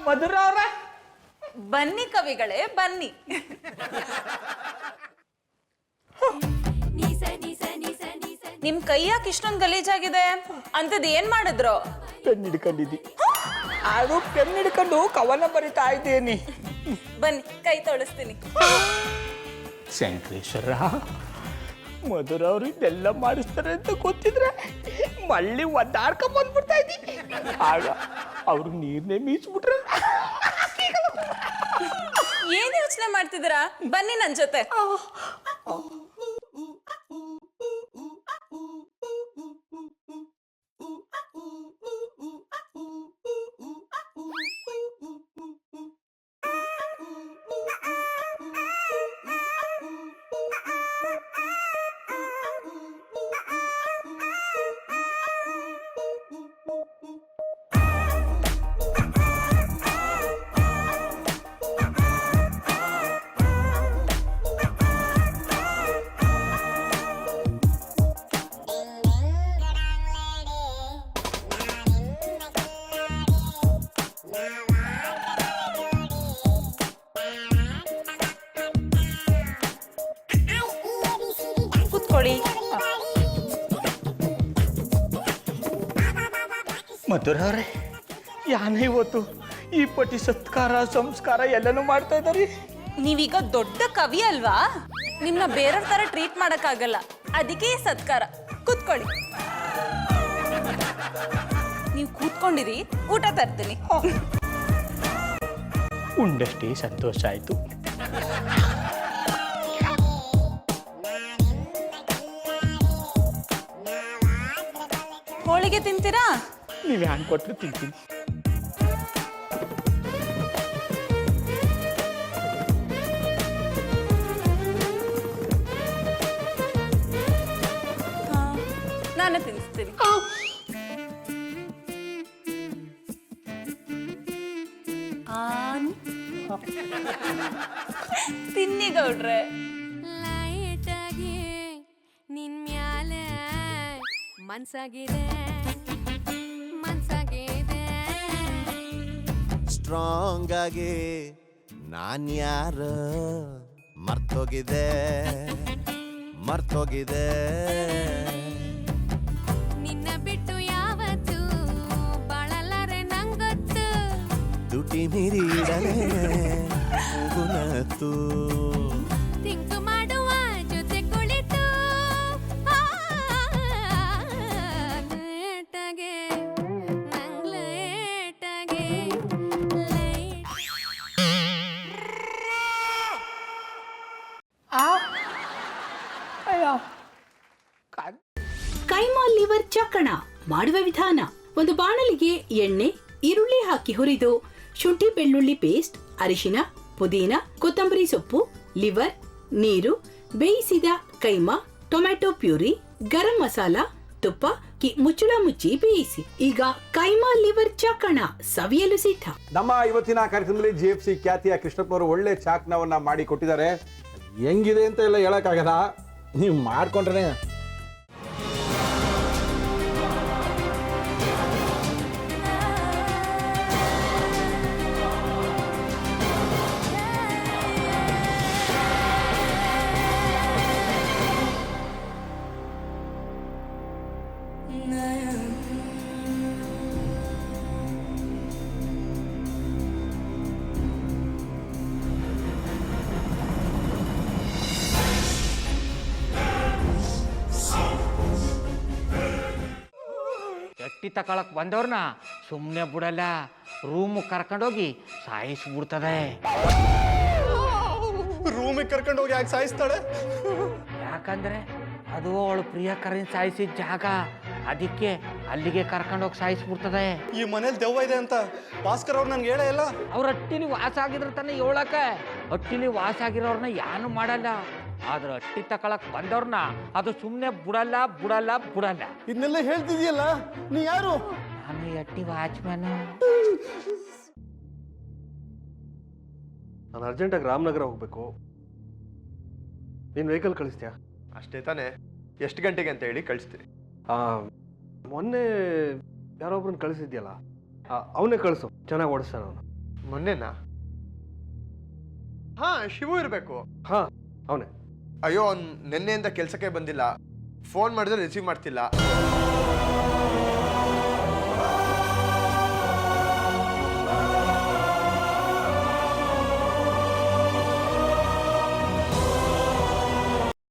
ಮಧುರ ಅವ್ರ ಬನ್ನಿ ಕವಿಗಳೇ ಬನ್ನಿ. ನಿಮ್ ಕೈ ಯಾಕೆ ಇಷ್ಟೊಂದು ಗಲೀಜಾಗಿದೆ? ಅಂತದ್ ಏನ್ ಮಾಡಿದ್ರು? ಪೆನ್ ಹಿಡ್ಕೊಂಡಿದ್ದಿ. ಅದು ಪೆನ್ ಹಿಡ್ಕೊಂಡು ಕವನ ಬರಿತಾ ಇದ್ದೇನೆ. ಬನ್ನಿ ಕೈ ತೊಳಸ್ತೀನಿ. ಶಂಕರೇಶ್ವರ, ಮಧುರ ಅವರು ಇದೆಲ್ಲ ಮಾಡಿಸ್ತಾರೆ ಅಂತ ಗೊತ್ತಿದ್ರೆ ಮಳ್ಳಿ ಒದ್ದಾಡ್ಕೊಂಡ್ ಬಂದ್ಬಿಡ್ತಾ ಇದ್ದೀನಿ. ಆಗ ಅವ್ರು ನೀರ್ನೇ ಮೀಚ್ಬಿಟ್ರೆ. ಏನ್ ಯೋಚನೆ ಮಾಡ್ತಿದ್ದೀರಾ? ಬನ್ನಿ ನನ್ ಜೊತೆ. ಮಧುರ ಅವರೇ, ಯಾನೇ ಇವತ್ತು ಈ ಪಟ್ಟಿ ಸತ್ಕಾರ ಸಂಸ್ಕಾರ ಎಲ್ಲನೂ ಮಾಡ್ತಾ ಇದ್ದಾರೆ. ನೀವೀಗ ದೊಡ್ಡ ಕವಿ ಅಲ್ವಾ? ನಿಮ್ನ ಬೇರೆಯವ್ರ ತರ ಟ್ರೀಟ್ ಮಾಡಕ್ಕಾಗಲ್ಲ, ಅದಕ್ಕೆ ಈ ಸತ್ಕಾರ. ಕೂತ್ಕೊಳ್ಳಿ. ನೀವು ಕೂತ್ಕೊಂಡಿರಿ, ಊಟ ತರ್ತೀನಿ. ಉಂಡಷ್ಟೇ ಸಂತೋಷ ಆಯ್ತು. ಹೋಳಿಗೆ ತಿಂತೀರಾ? ನೀವು ಹ್ಯಾಂಡ್ ಕೊಟ್ಟರೆ ತಿಂತೀನಿ. ನಾನೇ ತಿನ್ನಿಸ್ತೀನಿ. ತಿನ್ನಿ ಗೌಡ್ರೆ. ಲೈಟಾಗಿ ನಿನ್ ಮ್ಯಾಲೆ ಮನ್ಸಾಗಿದೆ ಸ್ಟ್ರಾಂಗ್ ಆಗಿ ನಾನ್ ಯಾರ ಮರ್ತೋಗಿದೆ ನಿನ್ನ ಬಿಟ್ಟು ಯಾವತ್ತು ಬಾಳಲಾರೆ ನಂಗೊತ್ತು ದುಟಿ ಮೀರಿಡಲೇ ಗುಣತ್ತು ತಿಂಕು ಮಾಡುವ ಜೊತೆ ಕುಳಿತು ಲೇಟಾಗೆ ನಂಗ್ ಲೇಟಾಗೆ ಕೈಮಾ ಲಿವರ್ ಚಕ್ಕಣ ಮಾಡುವ ವಿಧಾನ: ಒಂದು ಬಾಣಲಿಗೆ ಎಣ್ಣೆ, ಈರುಳ್ಳಿ ಹಾಕಿ ಹುರಿದು ಶುಂಠಿ ಬೆಳ್ಳುಳ್ಳಿ ಪೇಸ್ಟ್, ಅರಿಶಿನ, ಪುದೀನ, ಕೊತ್ತಂಬರಿ ಸೊಪ್ಪು, ಲಿವರ್, ನೀರು, ಬೇಯಿಸಿದ ಕೈಮಾ, ಟೊಮ್ಯಾಟೊ ಪ್ಯೂರಿ, ಗರಂ ಮಸಾಲ, ತುಪ್ಪ ಮುಚ್ಚಳ ಮುಚ್ಚಿ ಬೇಯಿಸಿ. ಈಗ ಕೈಮಾ ಲಿವರ್ ಚಾಕಣ ಸವಿಯಲು ಸಿದ್ಧ. ನಮ್ಮ ಇವತ್ತಿನ ಕಾರ್ಯಕ್ರಮದಲ್ಲಿ GFC ಖ್ಯಾತಿಯ ಕೃಷ್ಣಪ್ಪನವರು ಒಳ್ಳೆ ಚಾಕ್ನವನ್ನ ಮಾಡಿ ಕೊಟ್ಟಿದ್ದಾರೆ. ಹೆಂಗಿದೆ ಅಂತ ಎಲ್ಲ ಹೇಳಕ್ಕಾಗಲ್ಲ, ನೀವು ಮಾಡ್ಕೊಂಡ್ರೆ. ಎಟ್ಟಿ ತಕೊಳಕ್ ಬಂದವ್ರನ್ನ ಸುಮ್ಮನೆ ಬಿಡಲ್ಲ, ರೂಮ್ ಕರ್ಕೊಂಡೋಗಿ ಸಾಯಿಸ್ಬಿಡ್ತದೆ. ರೂಮಿಗೆ ಕರ್ಕೊಂಡೋಗಿ ಯಾಕೆ ಸಾಯಿಸ್ತಾಳೆ? ಯಾಕಂದ್ರೆ ಅದು ಅವಳು ಪ್ರಿಯಕರನ್ ಸಾಯಿಸಿದ ಜಾಗ, ಅದಕ್ಕೆ ಅಲ್ಲಿಗೆ ಕರ್ಕೊಂಡೋಗಿ ಸಾಯಿಸ್ಬಿಡ್ತದೆ. ಈ ಮನೇಲಿ ದೆವ್ವ ಇದೆ ಅಂತ ಭಾಸ್ಕರ್ ಅವ್ರು ನನ್ಗೆ ಹೇಳೇ ಇಲ್ಲ. ಅವ್ರ ಹಟ್ಟಿಲಿ ವಾಸ ಆಗಿದ್ರ ತಾನೆ ಹೇಳಕ. ಹಟ್ಟಿಲಿ ವಾಸ ಆಗಿರೋರ್ನ ಯಾನು ಮಾಡಲ್ಲ, ಆದ್ರೆ ಹಟ್ಟಿ ತಕೊಳಕ್ ಬಂದವ್ರನ್ನ ಅದು ಸುಮ್ಮನೆ ಬಿಡಲ್ಲ ಬಿಡಲ್ಲ ಬಿಡಲ್ಲ. ಇದನ್ನೆಲ್ಲ ಹೇಳ್ತಿದ್ಯಲ್ಲ, ನೀ ಯಾರು? ನಾನು ಹಟ್ಟಿ ವಾಚ್ಮ್ಯಾನ್. ನಾನು ಅರ್ಜೆಂಟಾಗಿ ರಾಮನಗರ ಹೋಗ್ಬೇಕು. ನೀನು ವೆಹಿಕಲ್ ಕಳಿಸ್ತೀಯಾ? ಅಷ್ಟೇ ತಾನೇ? ಎಷ್ಟು ಗಂಟೆಗೆ ಅಂತ ಹೇಳಿ ಕಳಿಸ್ತೀನಿ. ಮೊನ್ನೆ ಯಾರೊಬ್ರನ್ನ ಕಳಿಸಿದ್ಯಲ್ಲ, ಅವನೇ ಕಳಿಸು, ಚೆನ್ನಾಗಿ ಓಡಿಸ್ತಾನ ಅವನು. ಮೊನ್ನೆನಾ? ಹಾ, ಶಿವು ಇರಬೇಕು. ಹಾ, ಅವನೇ. ಅಯ್ಯೋ, ಅವ್ನು ನಿನ್ನೆಯಿಂದ ಕೆಲಸಕ್ಕೆ ಬಂದಿಲ್ಲ. ಫೋನ್ ಮಾಡಿದ್ರೆ ರಿಸೀವ್ ಮಾಡ್ತಿಲ್ಲ.